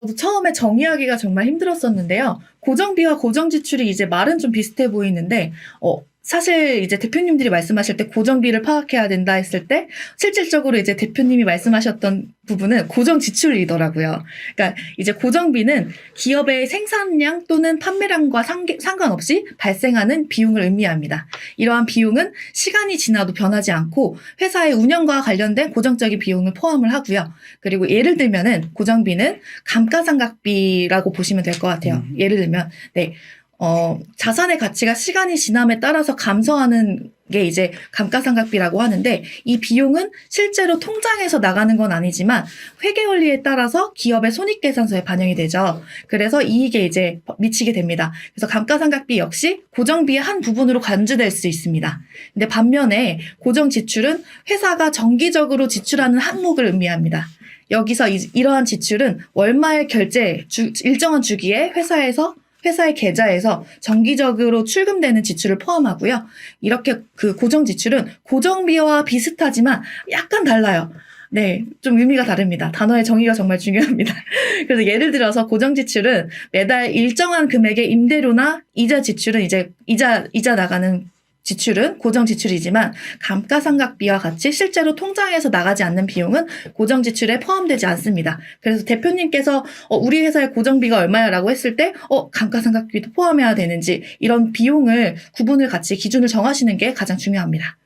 저도 처음에 정의하기가 정말 힘들었었는데요. 고정비와 고정지출이 이제 말은 좀 비슷해 보이는데, 사실 이제 대표님들이 말씀하실 때 고정비를 파악해야 된다 했을 때, 실질적으로 이제 대표님이 말씀하셨던 부분은 고정지출이더라고요. 그러니까 이제 고정비는 기업의 생산량 또는 판매량과 상관없이 발생하는 비용을 의미합니다. 이러한 비용은 시간이 지나도 변하지 않고 회사의 운영과 관련된 고정적인 비용을 포함을 하고요. 그리고 예를 들면은 고정비는 감가상각비라고 보시면 될 것 같아요. 예를 들면, 네. 자산의 가치가 시간이 지남에 따라서 감소하는 게 이제 감가상각비라고 하는데, 이 비용은 실제로 통장에서 나가는 건 아니지만 회계 원리에 따라서 기업의 손익계산서에 반영이 되죠. 그래서 이익에 이제 미치게 됩니다. 그래서 감가상각비 역시 고정비의 한 부분으로 간주될 수 있습니다. 근데 반면에 고정지출은 회사가 정기적으로 지출하는 항목을 의미합니다. 여기서 이러한 지출은 월말 결제, 일정한 주기에 회사의 계좌에서 정기적으로 출금되는 지출을 포함하고요. 이렇게 그 고정 지출은 고정비와 비슷하지만 약간 달라요. 네, 좀 의미가 다릅니다. 단어의 정의가 정말 중요합니다. 그래서 예를 들어서 고정 지출은 매달 일정한 금액의 임대료나 이자 지출은 이제 이자 나가는 지출은 고정 지출이지만 감가상각비와 같이 실제로 통장에서 나가지 않는 비용은 고정 지출에 포함되지 않습니다. 그래서 대표님께서 우리 회사의 고정비가 얼마야라고 했을 때 감가상각비도 포함해야 되는지 이런 비용을 구분을 같이 기준을 정하시는 게 가장 중요합니다.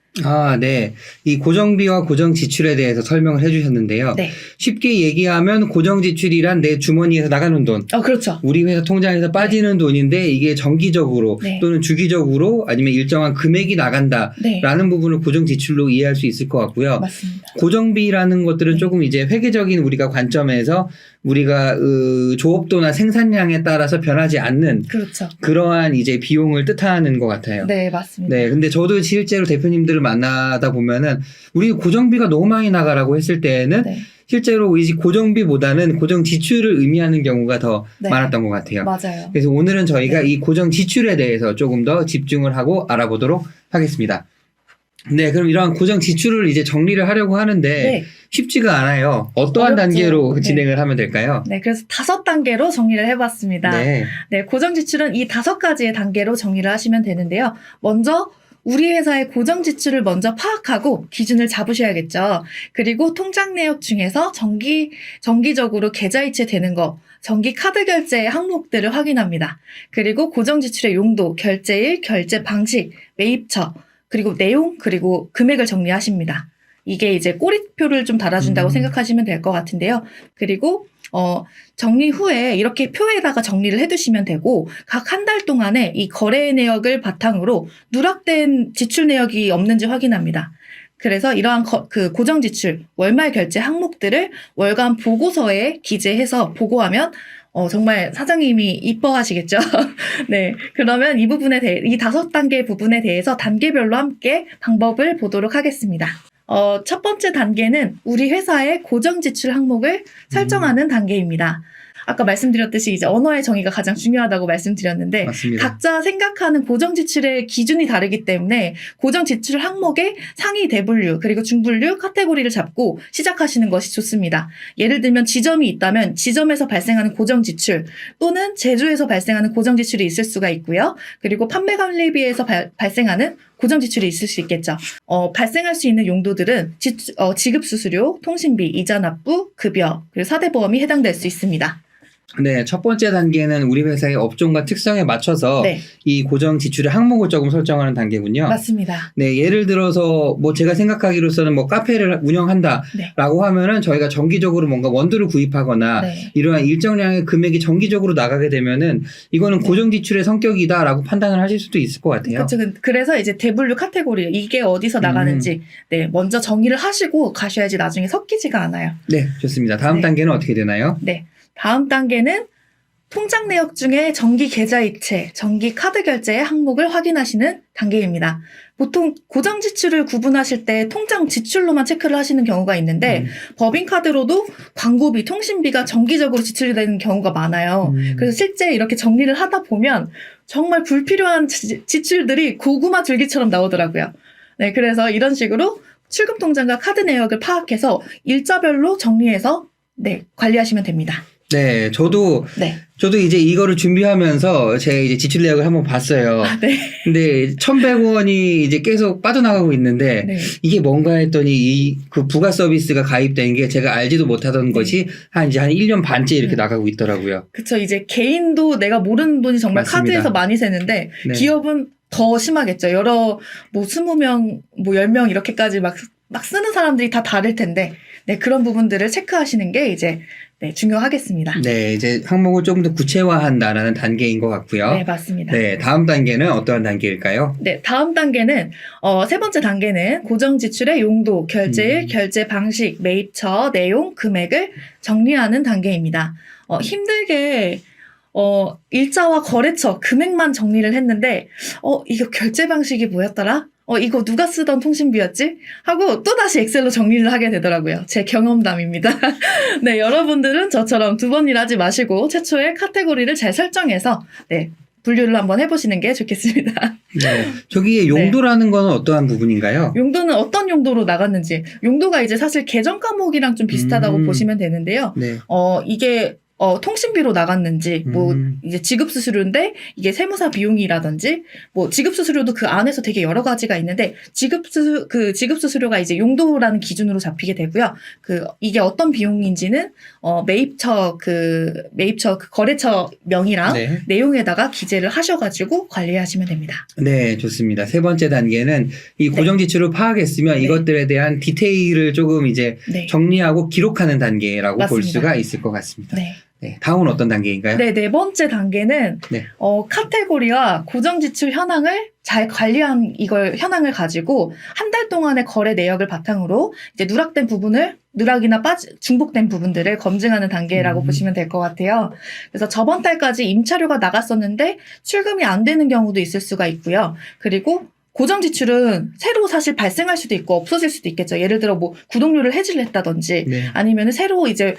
네. 이 고정비와 고정 지출에 대해서 설명을 해주셨는데요. 네. 쉽게 얘기하면 고정 지출이란 내 주머니에서 나가는 돈. 그렇죠. 우리 회사 통장에서 빠지는 돈인데 이게 정기적으로 또는 주기적으로 아니면 일정한 금액이 나간다라는 부분을 고정 지출로 이해할 수 있을 것 같고요. 맞습니다. 고정비라는 것들은 조금 이제 회계적인 우리가 관점에서 우리가 조업도나 생산량에 따라서 변하지 않는 그렇죠. 그러한 이제 비용을 뜻하는 것 같아요. 네, 맞습니다. 네, 근데 저도 실제로 대표님들을 만나다 보면은 우리 고정비가 너무 많이 나가라고 했을 때에는 실제로 이 고정비보다는 고정 지출을 의미하는 경우가 더 많았던 것 같아요. 맞아요. 그래서 오늘은 저희가 이 고정 지출에 대해서 조금 더 집중을 하고 알아보도록 하겠습니다. 네, 그럼 이러한 고정 지출을 이제 정리를 하려고 하는데 쉽지가 않아요. 어떠한 단계로 진행을 하면 될까요? 네, 그래서 5단계로 정리를 해봤습니다. 네, 고정 지출은 이 5가지의 단계로 정리를 하시면 되는데요. 먼저 우리 회사의 고정 지출을 먼저 파악하고 기준을 잡으셔야겠죠. 그리고 통장 내역 중에서 정기적으로 계좌이체 되는 거, 정기 카드 결제의 항목들을 확인합니다. 그리고 고정 지출의 용도, 결제일, 결제 방식, 매입처, 그리고 내용, 그리고 금액을 정리하십니다. 이게 이제 꼬리표를 좀 달아준다고 생각하시면 될 것 같은데요. 그리고 정리 후에 이렇게 표에다가 정리를 해두시면 되고 각 한 달 동안에 이 거래 내역을 바탕으로 누락된 지출 내역이 없는지 확인합니다. 그래서 이러한 고정 지출, 월말 결제 항목들을 월간 보고서에 기재해서 보고하면 정말 사장님이 이뻐하시겠죠. 네. 그러면 이 5단계 부분에 대해서 단계별로 함께 방법을 보도록 하겠습니다. 첫 번째 단계는 우리 회사의 고정 지출 항목을 설정하는 단계입니다. 아까 말씀드렸듯이 이제 언어의 정의가 가장 중요하다고 말씀드렸는데 맞습니다. 각자 생각하는 고정 지출의 기준이 다르기 때문에 고정 지출 항목의 상위 대분류 그리고 중분류 카테고리를 잡고 시작하시는 것이 좋습니다. 예를 들면 지점이 있다면 지점에서 발생하는 고정 지출 또는 제조에서 발생하는 고정 지출이 있을 수가 있고요. 그리고 판매 관리비에서 발생하는 고정 지출이 있을 수 있겠죠. 발생할 수 있는 용도들은 지급 수수료, 통신비, 이자 납부, 급여, 그리고 사대보험이 해당될 수 있습니다. 네, 첫 번째 단계는 우리 회사의 업종과 특성에 맞춰서 이 고정 지출의 항목을 조금 설정하는 단계군요. 맞습니다. 네, 예를 들어서 제가 생각하기로서는 카페를 운영한다라고 하면은 저희가 정기적으로 뭔가 원두를 구입하거나 이러한 일정량의 금액이 정기적으로 나가게 되면은 이거는 고정 지출의 성격이다라고 판단을 하실 수도 있을 것 같아요. 그렇죠. 그래서 이제 대분류 카테고리 이게 어디서 나가는지 먼저 정의를 하시고 가셔야지 나중에 섞이지가 않아요. 네, 좋습니다. 다음 단계는 어떻게 되나요? 네. 다음 단계는 통장 내역 중에 정기 계좌이체, 정기 카드 결제의 항목을 확인하시는 단계입니다. 보통 고정 지출을 구분하실 때 통장 지출로만 체크를 하시는 경우가 있는데 법인카드로도 광고비, 통신비가 정기적으로 지출이 되는 경우가 많아요. 그래서 실제 이렇게 정리를 하다 보면 정말 불필요한 지출들이 고구마 줄기처럼 나오더라고요. 네, 그래서 이런 식으로 출금 통장과 카드 내역을 파악해서 일자별로 정리해서 관리하시면 됩니다. 네, 저도 네. 이제 이거를 준비하면서 제가 이제 지출 내역을 한번 봤어요. 네. 근데 1,100원이 이제 계속 빠져나가고 있는데 네. 이게 뭔가 했더니 그 부가 서비스가 가입된 게 제가 알지도 못하던 것이 한 1년 반째 이렇게 나가고 있더라고요. 그쵸. 이제 개인도 내가 모르는 돈이 정말 맞습니다. 카드에서 많이 새는데 네. 기업은 더 심하겠죠. 여러 20명, 10명 이렇게까지 막 쓰는 사람들이 다 다를 텐데 네, 그런 부분들을 체크하시는 게 이제 네, 중요하겠습니다. 네, 이제 항목을 조금 더 구체화한다라는 단계인 것 같고요. 네, 맞습니다. 네, 다음 단계는 어떠한 단계일까요? 네, 다음 단계는 세 번째 단계는 고정 지출의 용도, 결제일, 결제 방식, 매입처, 내용, 금액을 정리하는 단계입니다. 힘들게 일자와 거래처, 금액만 정리를 했는데 이거 결제 방식이 뭐였더라? 이거 누가 쓰던 통신비였지? 하고 또다시 엑셀로 정리를 하게 되더라고요. 제 경험담입니다. 네, 여러분들은 저처럼 두 번 일하지 마시고 최초에 카테고리를 잘 설정해서 네, 분류를 한번 해보시는 게 좋겠습니다. 네. 저기에 용도라는 거는 어떠한 부분인가요? 용도는 어떤 용도로 나갔는지. 용도가 이제 사실 계정 과목이랑 좀 비슷하다고 보시면 되는데요. 네. 이게 통신비로 나갔는지, 이제 지급수수료인데, 이게 세무사 비용이라든지, 지급수수료도 그 안에서 되게 여러 가지가 있는데, 지급수수료가 이제 용도라는 기준으로 잡히게 되고요. 이게 어떤 비용인지는, 매입처 거래처 명이랑 네. 내용에다가 기재를 하셔가지고 관리하시면 됩니다. 네, 좋습니다. 세 번째 단계는 이 고정 지출을 파악했으면 네. 이것들에 대한 디테일을 조금 이제 네. 정리하고 기록하는 단계라고 볼 맞습니다. 수가 있을 것 같습니다. 네. 네, 다음은 어떤 단계인가요? 네, 네 번째 단계는 네. 카테고리와 고정 지출 현황을 잘 관리한 이걸 현황을 가지고 한 달 동안의 거래 내역을 바탕으로 이제 누락이나 중복된 부분들을 검증하는 단계라고 보시면 될 것 같아요. 그래서 저번 달까지 임차료가 나갔었는데 출금이 안 되는 경우도 있을 수가 있고요. 그리고 고정 지출은 새로 사실 발생할 수도 있고 없어질 수도 있겠죠. 예를 들어 구독료를 해지를 했다든지 네. 아니면 새로 이제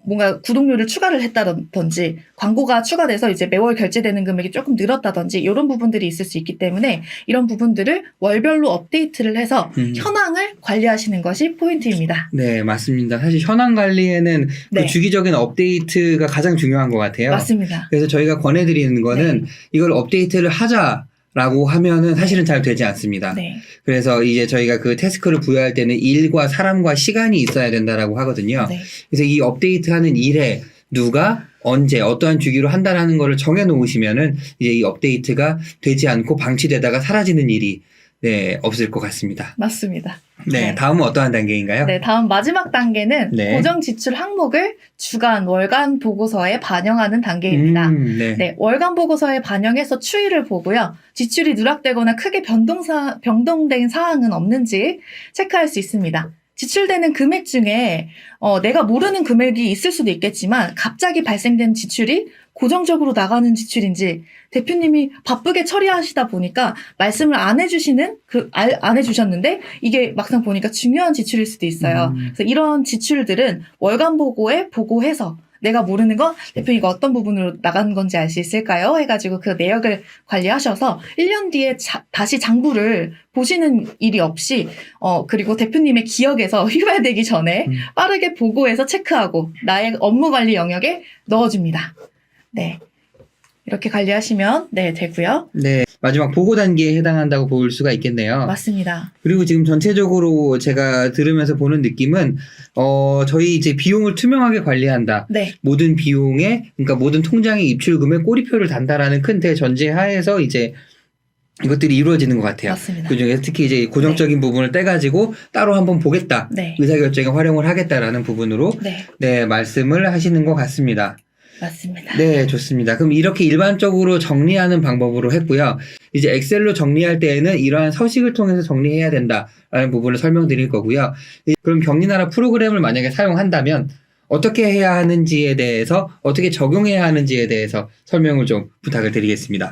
뭔가 구독료를 추가를 했다든지 광고가 추가돼서 이제 매월 결제되는 금액이 조금 늘었다든지 이런 부분들이 있을 수 있기 때문에 이런 부분들을 월별로 업데이트를 해서 현황을 관리하시는 것이 포인트입니다. 네, 맞습니다. 사실 현황 관리에는 네. 그 주기적인 업데이트가 가장 중요한 것 같아요. 맞습니다. 그래서 저희가 권해드리는 거는 이걸 업데이트를 하자라고 하면은 사실은 잘 되지 않습니다. 네. 그래서 이제 저희가 그 태스크를 부여할 때는 일과 사람과 시간이 있어야 된다라고 하거든요. 네. 그래서 이 업데이트하는 일에 누가 언제 어떠한 주기로 한다라는 거를 정해 놓으시면은 이제 이 업데이트가 되지 않고 방치되다가 사라지는 일이 없을 것 같습니다. 맞습니다. 네, 다음은 어떠한 단계인가요? 네, 다음 마지막 단계는 네. 고정 지출 항목을 주간, 월간 보고서에 반영하는 단계입니다. 네. 네, 월간 보고서에 반영해서 추이를 보고요. 지출이 누락되거나 크게 변동된 사항은 없는지 체크할 수 있습니다. 지출되는 금액 중에 내가 모르는 금액이 있을 수도 있겠지만 갑자기 발생된 지출이 고정적으로 나가는 지출인지 대표님이 바쁘게 처리하시다 보니까 말씀을 안 해주셨는데 이게 막상 보니까 중요한 지출일 수도 있어요. 그래서 이런 지출들은 월간 보고에 보고해서 내가 모르는 거 대표님이 어떤 부분으로 나간 건지 알 수 있을까요? 해가지고 그 내역을 관리하셔서 1년 뒤에 다시 장부를 보시는 일이 없이 그리고 대표님의 기억에서 휴발되기 전에 빠르게 보고해서 체크하고 나의 업무 관리 영역에 넣어줍니다. 네. 이렇게 관리하시면 되고요. 네. 마지막 보고 단계에 해당한다고 볼 수가 있겠네요. 맞습니다. 그리고 지금 전체적으로 제가 들으면서 보는 느낌은 저희 이제 비용을 투명하게 관리한다. 네. 모든 비용에 그러니까 모든 통장의 입출금에 꼬리표를 단다라는 큰 대전제 하에서 이제 이것들이 이루어지는 것 같아요. 맞습니다. 그중에 특히 이제 고정적인 부분을 떼가지고 따로 한번 보겠다. 네. 의사결정에 활용을 하겠다라는 부분으로 말씀을 하시는 것 같습니다. 맞습니다. 네, 좋습니다. 그럼 이렇게 일반적으로 정리하는 방법으로 했고요. 이제 엑셀로 정리할 때에는 이러한 서식을 통해서 정리해야 된다라는 부분을 설명드릴 거고요. 그럼 경리나라 프로그램을 만약에 사용한다면 어떻게 해야 하는지에 대해서 어떻게 적용해야 하는지에 대해서 설명을 좀 부탁을 드리겠습니다.